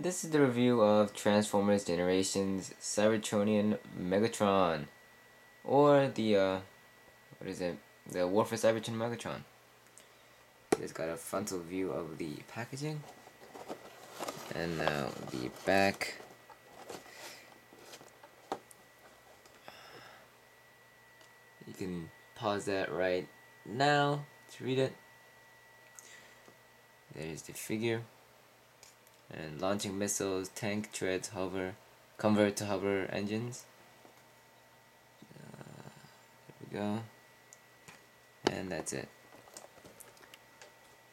This is the review of Transformers Generations Cybertronian Megatron, or the what is it? The War for Cybertron Megatron. It's got a frontal view of the packaging, and now the back. You can pause that right now to read it. There's the figure. And launching missiles, tank, treads, hover, convert to hover engines. There we go. And that's it.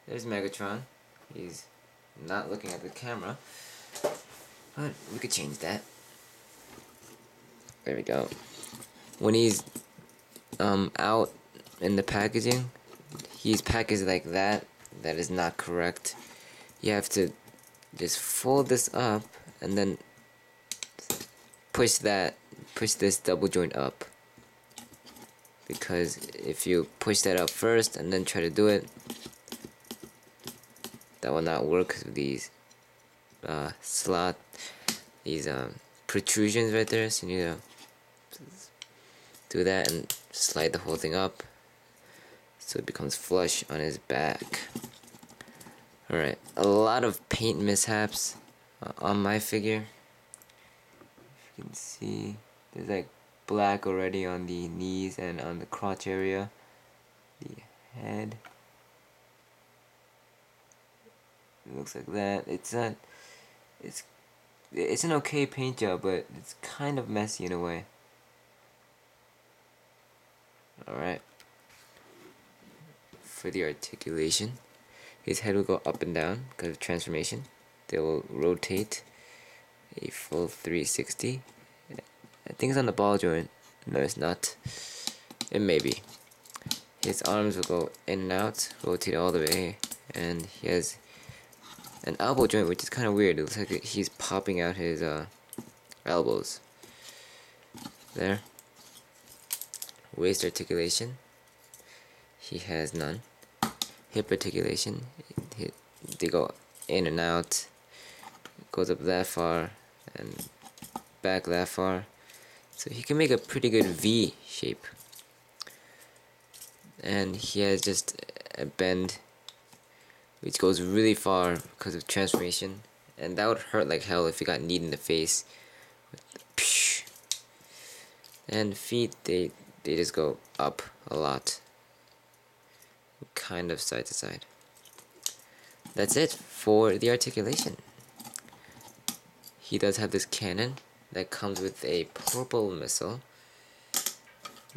There's Megatron. He's not looking at the camera, but we could change that. There we go. When he's out in the packaging, he's packaged like that. That is not correct. You have to just fold this up and then push this double joint up, because if you push that up first and then try to do it, that will not work with these protrusions right there. So you need to do that and slide the whole thing up so it becomes flush on his back. Alright, a lot of paint mishaps on my figure. If you can see, there's like black already on the knees and on the crotch area. The head. It looks like that. It's an okay paint job, but it's kind of messy in a way. Alright. For the articulation, his head will go up and down because of transformation. They will rotate a full 360. I think it's on the ball joint. No, it's not. It may be. His arms will go in and out, rotate all the way, and he has an elbow joint, which is kind of weird. It looks like he's popping out his elbows. There. Waist articulation, he has none. Hip articulation, they go in and out. It goes up that far and back that far. So he can make a pretty good V shape. And he has just a bend which goes really far because of transformation. And that would hurt like hell if he got kneed in the face. And feet, they just go up a lot. Kind of side to side. That's it for the articulation. He does have this cannon that comes with a purple missile.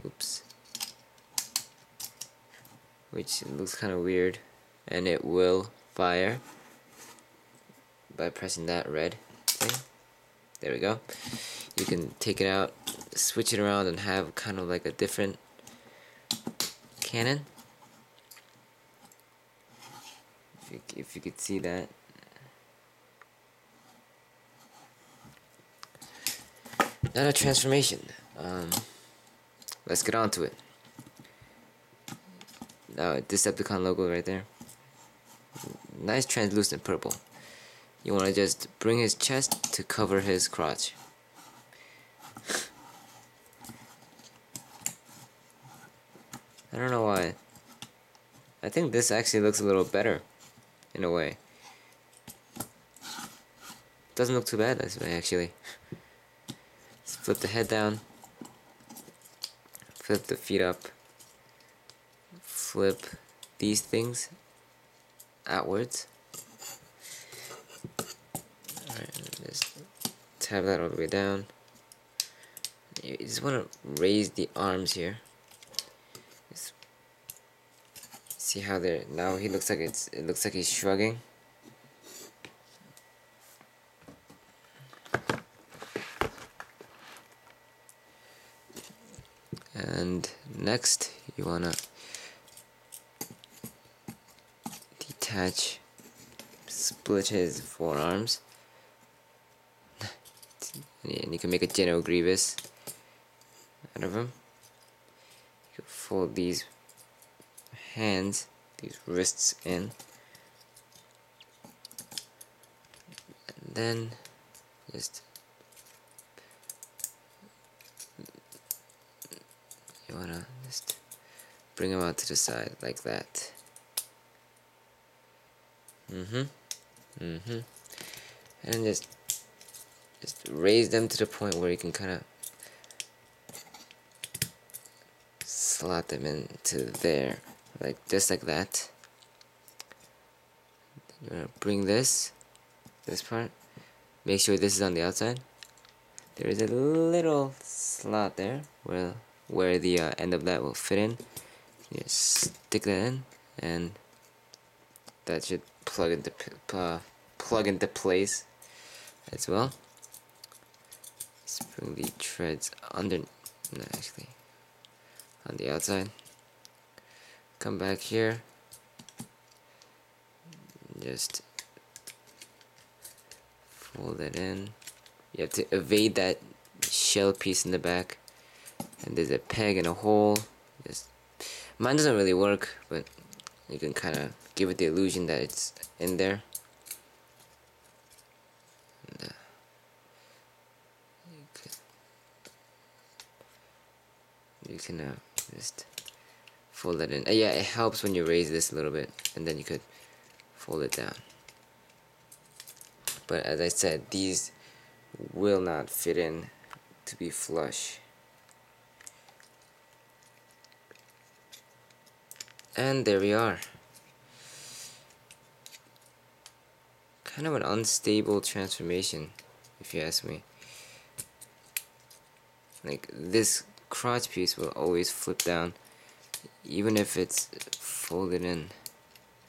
Oops. Which looks kind of weird. And it will fire by pressing that red thing. There we go. You can take it out, switch it around, and have kind of like a different cannon. If you could see that. Not a transformation. Let's get on to it. Now, Decepticon logo right there. Nice translucent purple. You want to just bring his chest to cover his crotch. I don't know why. I think this actually looks a little better, in a way. Doesn't look too bad this way, actually. Let's flip the head down. Flip the feet up. Flip these things outwards. Alright, just tab that all the way down. You just want to raise the arms here. Just see how they're now. He looks like it looks like he's shrugging. And next, you wanna detach, split his forearms, and you can make a General Grievous out of him. You can fold these hands, these wrists in, then just you wanna just bring them out to the side like that. And just raise them to the point where you can kind of slot them into there, like just like that. You're gonna bring this part. Make sure this is on the outside. There is a little slot there where the end of that will fit in. You just stick that in, and that should plug into place as well. Let's bring the treads under. No, actually, on the outside. Come back here. Just fold it in. You have to evade that shell piece in the back. And there's a peg and a hole. Mine doesn't really work, but you can kind of give it the illusion that it's in there. And, you can just fold it in. Yeah, it helps when you raise this a little bit, and then you could fold it down. But as I said, these will not fit in to be flush. And there we are. Kind of an unstable transformation, if you ask me. Like, this crotch piece will always flip down, even if it's folded in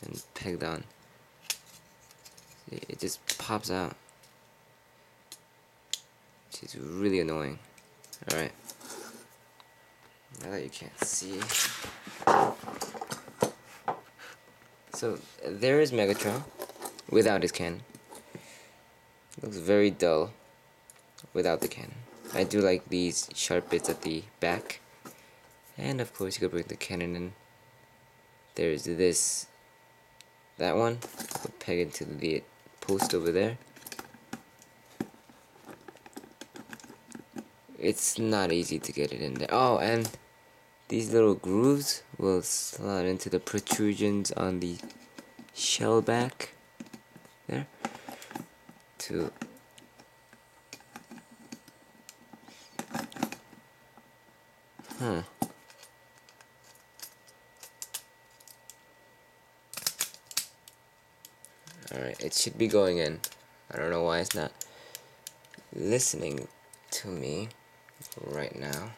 and pegged on. It just pops out, which is really annoying. Alright, now that you can't see, so there is Megatron without his cannon. Looks very dull without the cannon. I do like these sharp bits at the back, and of course you could bring the cannon in. There's that one, we'll peg it to the post over there. It's not easy to get it in there. Oh, and these little grooves will slot into the protrusions on the shell back there to Alright, it should be going in. I don't know why it's not listening to me right now.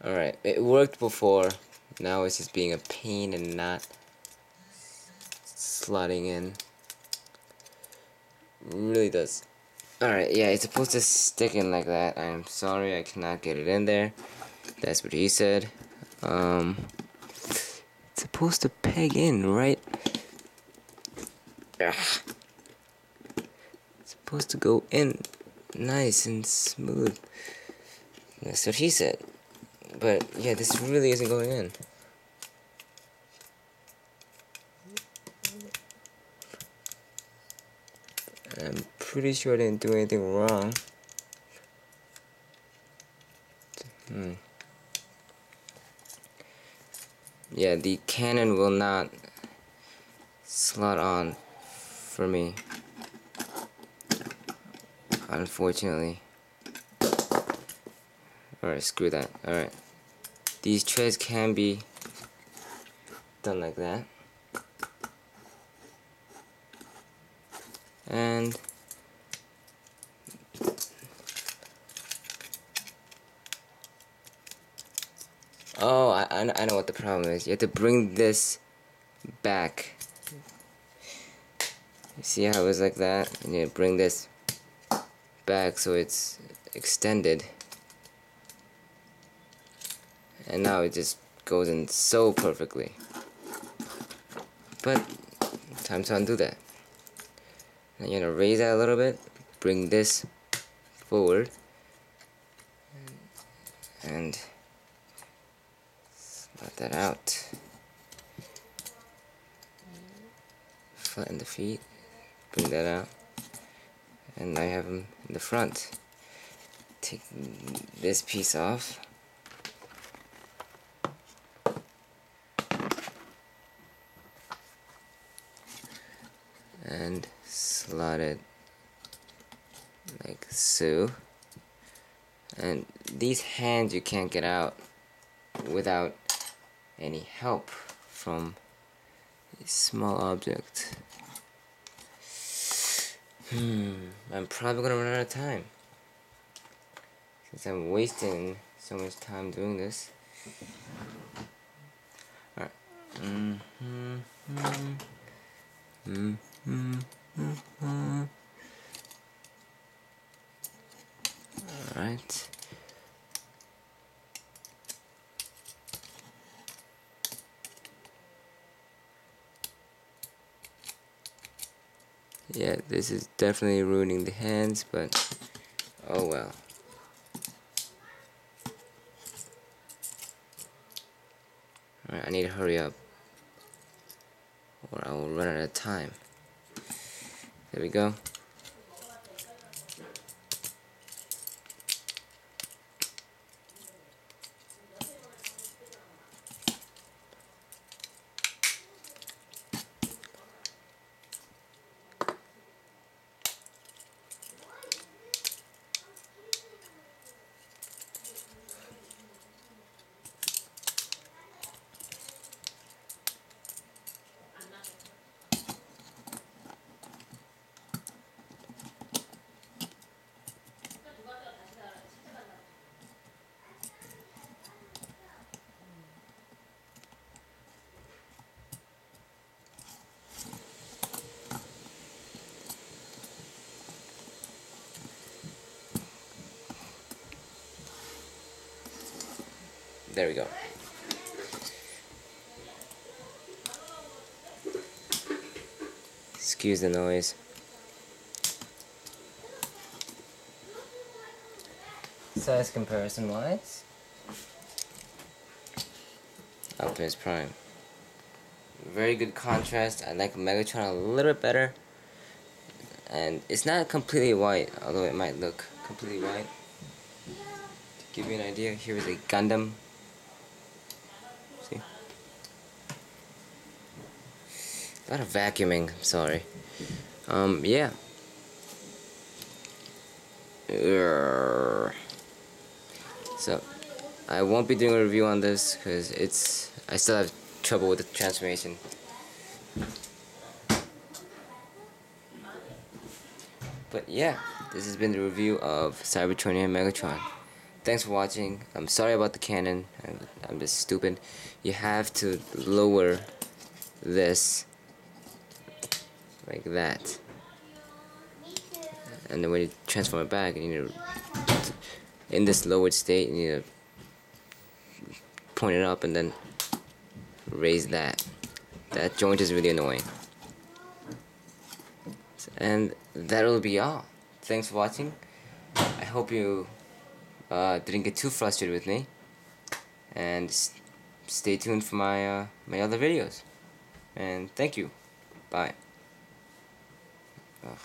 Alright, it worked before. Now it's just being a pain and not slotting in. Really does. Alright, yeah, it's supposed to stick in like that. I'm sorry I cannot get it in there. That's what he said. It's supposed to peg in, right? Ugh. It's supposed to go in nice and smooth. That's what he said. But yeah, this really isn't going in. I'm pretty sure I didn't do anything wrong. Yeah, the cannon will not slot on for me, unfortunately. Alright, screw that. Alright. These treads can be done like that. And oh, I know what the problem is. You have to bring this back. You see how it was like that? And you bring this back so it's extended. And now it just goes in so perfectly. But time to undo that. Now you're gonna raise that a little bit, bring this forward, and let that out. Flatten the feet, bring that out, and now you have them in the front. Take this piece off. And slot it like so. And these hands you can't get out without any help from a small object. I'm probably gonna run out of time since I'm wasting so much time doing this. Alright. Alright. Yeah, this is definitely ruining the hands, but oh well. Alright, I need to hurry up or I will run out of time. There we go. There we go. Excuse the noise. Size comparison wise, Optimus Prime. Very good contrast. I like Megatron a little bit better. And it's not completely white, although it might look completely white. To give you an idea, here is a Gundam. See? A lot of vacuuming, sorry. Yeah. So, I won't be doing a review on this because I still have trouble with the transformation. But yeah, this has been the review of Cybertronian Megatron. Thanks for watching. I'm sorry about the cannon. I'm just stupid. You have to lower this like that. And then when you transform it back, you need to, in this lowered state, you need to point it up and then raise that. That joint is really annoying. And that'll be all. Thanks for watching. I hope you didn't get too frustrated with me. And stay tuned for my my other videos. And thank you. Bye. Ugh.